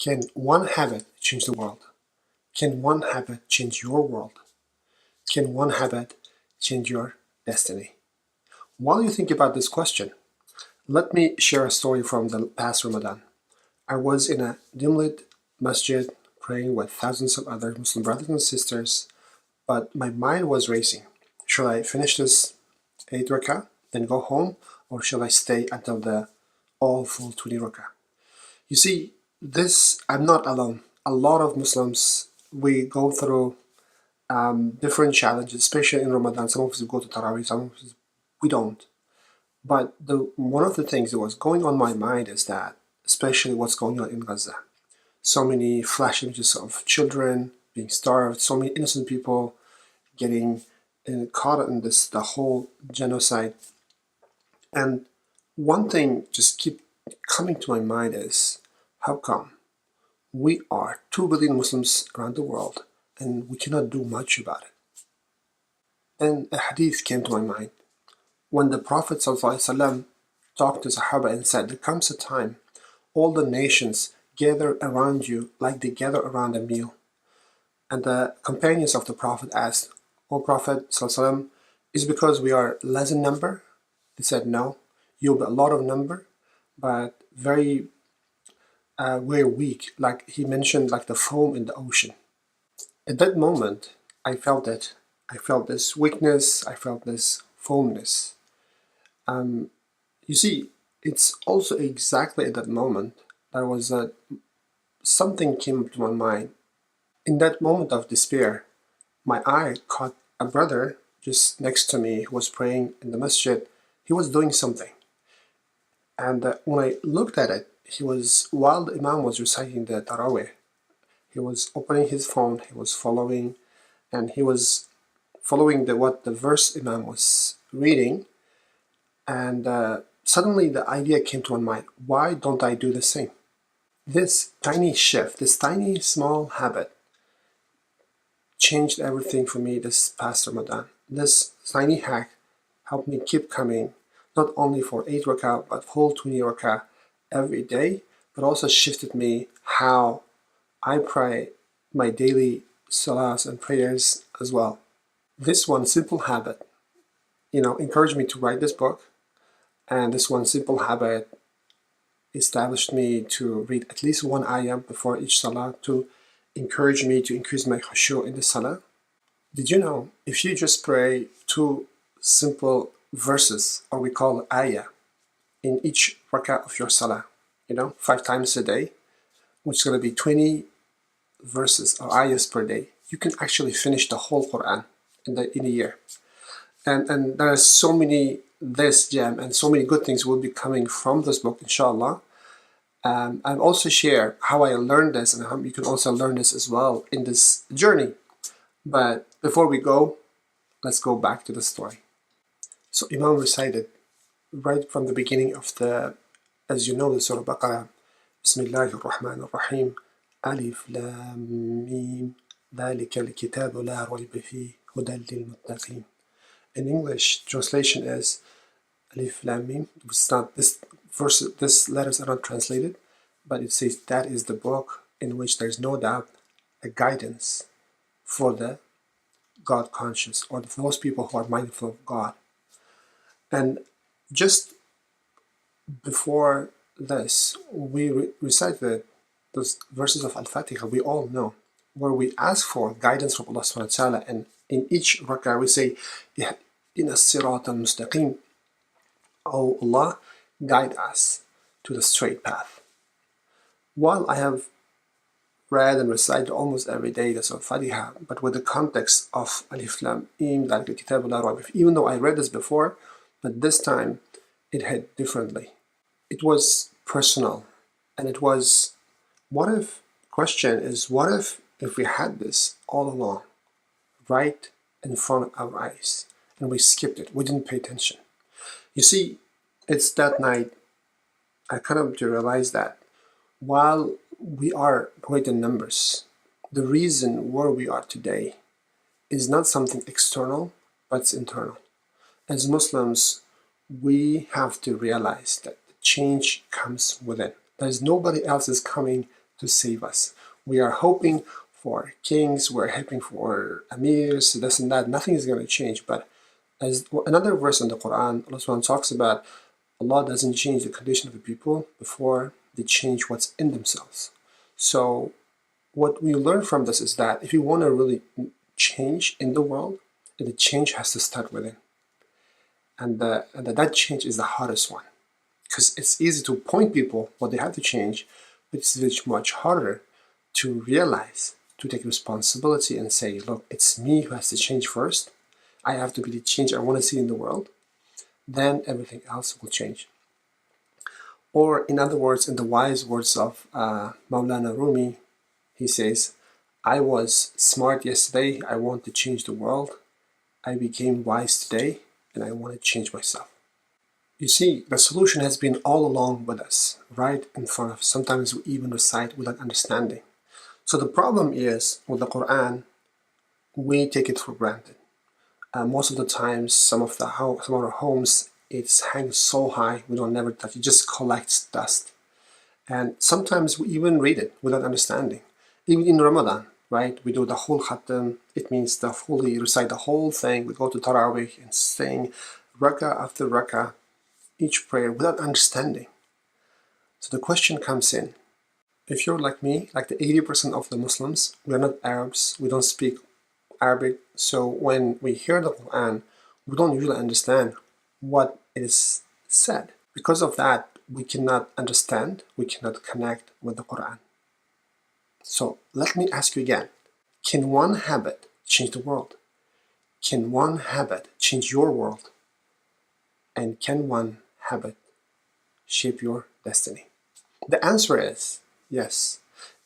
Can one habit change the world? Can one habit change your world? Can one habit change your destiny? While you think about this question, let me share a story from the past Ramadan. I was in a dim-lit masjid praying with thousands of other Muslim brothers and sisters, but my mind was racing. Should I finish this 8 rakah, then go home, or shall I stay until the all full 20 rakah? You see, I'm not alone. A lot of Muslims, we go through different challenges, especially in Ramadan. Some of us go to Taraweeh, some of us we don't. But one of the things that was going on my mind is that, especially what's going on in Gaza. So many flash images of children being starved, so many innocent people getting caught in the whole genocide. And one thing just keep coming to my mind is, how come we are 2 billion Muslims around the world and we cannot do much about it? Then a hadith came to my mind. When the Prophet ﷺ talked to Sahaba and said, there comes a time all the nations gather around you like they gather around a meal. And the companions of the Prophet asked, O Prophet ﷺ, is it because we are less in number? He said, no, you'll be a lot of number, but very weak. Like he mentioned, like the foam in the ocean. At that moment, I felt it. I felt this weakness. I felt this foamness. You see, it's also exactly at that moment there was something came to my mind. In that moment of despair, my eye caught a brother just next to me who was praying in the masjid. He was doing something. And when I looked at it, while the Imam was reciting the Taraweeh, he was opening his phone, he was following, and he was following what the verse Imam was reading. And suddenly the idea came to my mind, why don't I do the same? This tiny shift, this tiny small habit changed everything for me this past Ramadan. This tiny hack helped me keep coming, not only for 8 rakah, but full 20 rakah every day, but also shifted me how I pray my daily salahs and prayers as well. This one simple habit, encouraged me to write this book, and this one simple habit established me to read at least one ayah before each salah to encourage me to increase my khushu in the salah. Did you know if you just pray 2 simple verses, or we call ayah, in each rakah of your salah, 5 times a day, which is going to be 20 verses or ayahs per day, you can actually finish the whole Quran in a year. And there are so many this gem and so many good things will be coming from this book, inshallah. I'll also share how I learned this and how you can also learn this as well in this journey. But before we go, let's go back to the story. So Imam recited right from the beginning of as you know, the Surah Baqarah, Bismillahir Rahmanir Rahim, Alif Lam Mim, ذلك الكتاب لا ريب فيه هدى للمتقين. In English, translation is Alif Lam Mim. It's not this letters are not translated, but it says that is the book in which there's no doubt a guidance for the God conscious, or those people who are mindful of God. And just before this, we recited those verses of Al-Fatiha we all know, where we ask for guidance from Allah subhanahu wa ta'ala, and in each rak'ah we say, Ihdina as-sirata al-mustaqim. Oh Allah, guide us to the straight path. While I have read and recited almost every day the Surah Fatiha, but with the context of Alif Lam Mim, ذلك الكتاب لا ريب فيه, even though I read this before, but this time it hit differently. It was personal, and it was, what if we had this all along, right in front of our eyes, and we skipped it, we didn't pay attention. You see, it's that night I come to realize that while we are great in numbers, the reason where we are today is not something external, but it's internal. As Muslims, we have to realize that the change comes within. There's nobody else is coming to save us. We are hoping for kings, we're hoping for amirs, this and that. Nothing is going to change. But as another verse in the Quran, Allah subhanahu talks about Allah doesn't change the condition of the people before they change what's in themselves. So what we learn from this is that if you want to really change in the world, the change has to start within. And that change is the hardest one. Because it's easy to point people what they have to change, but it's much harder to realize, to take responsibility and say, look, it's me who has to change first. I have to be the change I want to see in the world. Then everything else will change. Or in other words, in the wise words of Maulana Rumi, he says, I was smart yesterday, I want to change the world. I became wise today, and I want to change myself. You see, the solution has been all along with us, right in front of us. Sometimes we even recite without understanding. So the problem is, with the Quran, we take it for granted. Most of the times, some of our homes, it's hangs so high, we don't never touch it. It just collects dust. And sometimes we even read it without understanding. Even in Ramadan, right? We do the whole khatam. It means the fully recite the whole thing. We go to Taraweeh and sing rak'ah after rak'ah, each prayer without understanding. So the question comes in. If you're like me, like the 80% of the Muslims, we're not Arabs, we don't speak Arabic, so when we hear the Quran, we don't usually understand what is said. Because of that, we cannot understand, we cannot connect with the Quran. So let me ask you again, can one habit change the world? Can one habit change your world? And can one habit shape your destiny? The answer is yes.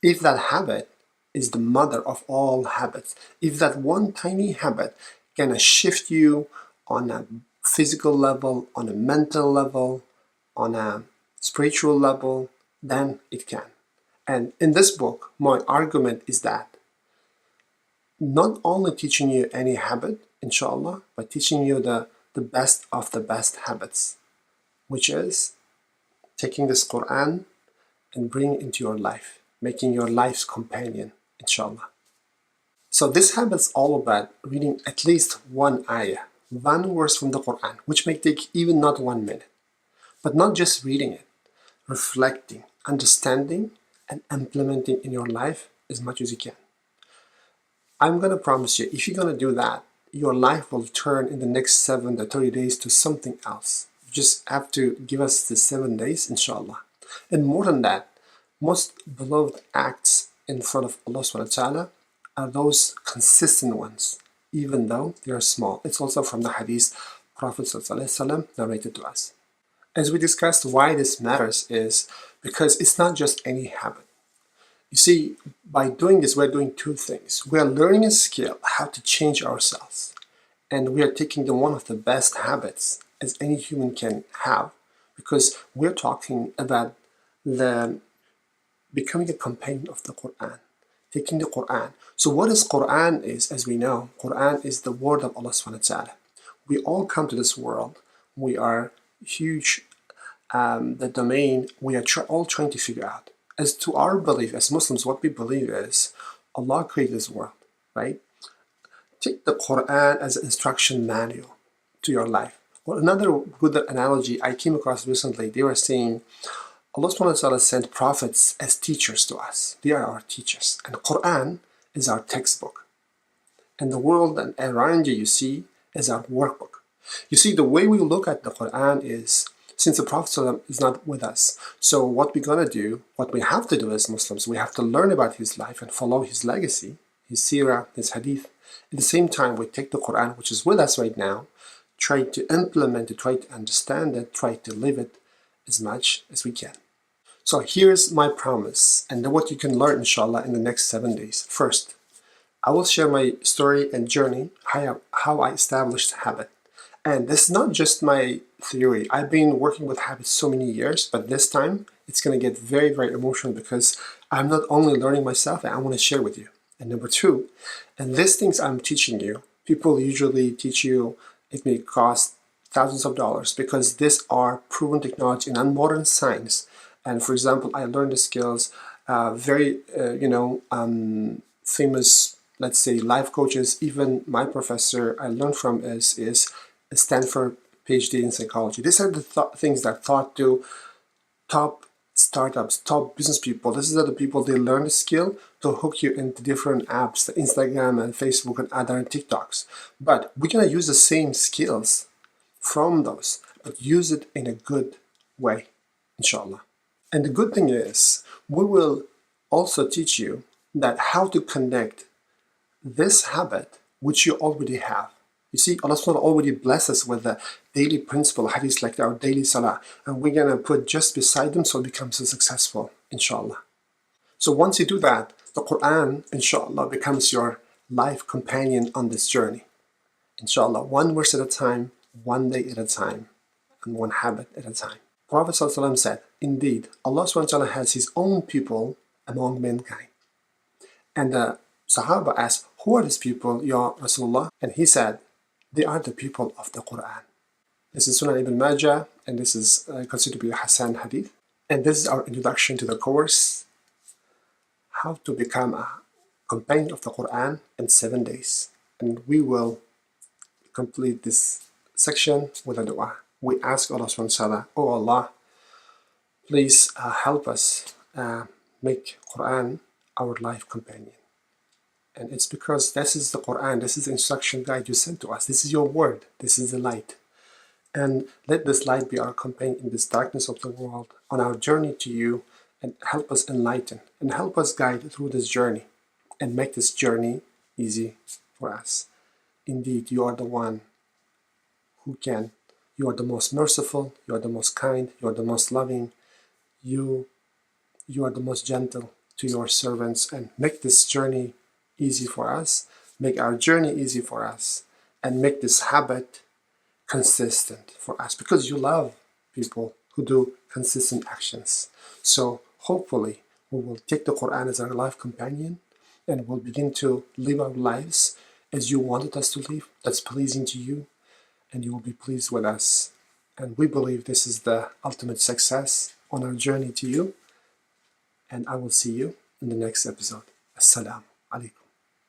If that habit is the mother of all habits, if that one tiny habit can shift you on a physical level, on a mental level, on a spiritual level, then it can. And in this book, my argument is that not only teaching you any habit, inshallah, but teaching you the best of the best habits, which is taking this Quran and bringing it into your life, making your life's companion, inshallah. So this habit is all about reading at least one ayah, one verse from the Quran, which may take even not 1 minute. But not just reading it, reflecting, understanding, and implementing in your life as much as you can. I'm going to promise you, if you're going to do that, your life will turn in the next 7 to 30 days to something else. You just have to give us the 7 days, inshallah. And more than that, most beloved acts in front of Allah subhanahu wa ta'ala are those consistent ones, even though they are small. It's also from the hadith Prophet ﷺ narrated to us. As we discussed, why this matters is because it's not just any habit. You see, by doing this, we're doing two things. We are learning a skill, how to change ourselves. And we are taking one of the best habits as any human can have, because we're talking about the becoming a companion of the Quran, taking the Quran. So what is Quran is, as we know, Quran is the word of Allah subhanahu wa ta'ala. We all come to this world. We are huge, the domain we are all trying to figure out. As to our belief, as Muslims, what we believe is Allah created this world, right? Take the Quran as an instruction manual to your life. Well, another good analogy I came across recently, they were saying Allah subhanahu wa ta'ala sent prophets as teachers to us. They are our teachers. And the Quran is our textbook. And the world around you see, is our workbook. You see, the way we look at the Quran is, since the Prophet ﷺ is not with us, so what we're going to do, what we have to do as Muslims, we have to learn about his life and follow his legacy, his seerah, his hadith. At the same time, we take the Quran, which is with us right now, try to implement it, try to understand it, try to live it as much as we can. So here's my promise, and what you can learn, inshallah, in the next 7 days. First, I will share my story and journey, how I established habit. And this is not just my theory. I've been working with habits so many years, but this time it's going to get very, very emotional because I'm not only learning myself, I want to share with you. And number two, and these things I'm teaching you, people usually teach you, it may cost thousands of dollars because these are proven technology and modern science. And for example, I learned the skills very, famous, let's say, life coaches. Even my professor I learned from is a Stanford PhD in psychology. These are the things that taught to top startups, top business people. This is the people, they learn the skill to hook you into different apps, the Instagram and Facebook and other TikToks. But we're gonna use the same skills from those, but use it in a good way, inshallah. And the good thing is, we will also teach you that how to connect this habit, which you already have. You see, Allah SWT already blessed us with the daily principle, hadith like our daily salah, and we're gonna put just beside them so it becomes so successful, inshallah. So once you do that, the Quran, inshallah, becomes your life companion on this journey. Inshallah, one verse at a time, one day at a time, and one habit at a time. Prophet ﷺ said, indeed, Allah SWT has His own people among mankind. And the Sahaba asked, who are these people, Ya Rasulullah? And he said, they are the people of the Quran. This is Sunan Ibn Majah, and this is considered to be a Hasan hadith. And this is our introduction to the course, how to become a companion of the Quran in 7 days. And we will complete this section with a dua. We ask Allah subhanahu wa ta'ala, oh Allah, please help us make Quran our life companion. And it's because this is the Quran, this is the instruction guide you sent to us. This is your word, this is the light. And let this light be our companion in this darkness of the world, on our journey to you, and help us enlighten, and help us guide through this journey, and make this journey easy for us. Indeed, you are the one who can. You are the most merciful, you are the most kind, you are the most loving, you are the most gentle to your servants, and make this journey easy for us, make our journey easy for us, and make this habit consistent for us, because you love people who do consistent actions. So hopefully we will take the Quran as our life companion, and we'll begin to live our lives as you wanted us to live, that's pleasing to you, and you will be pleased with us. And we believe this is the ultimate success on our journey to you. And I will see you in the next episode. Assalamu alaikum.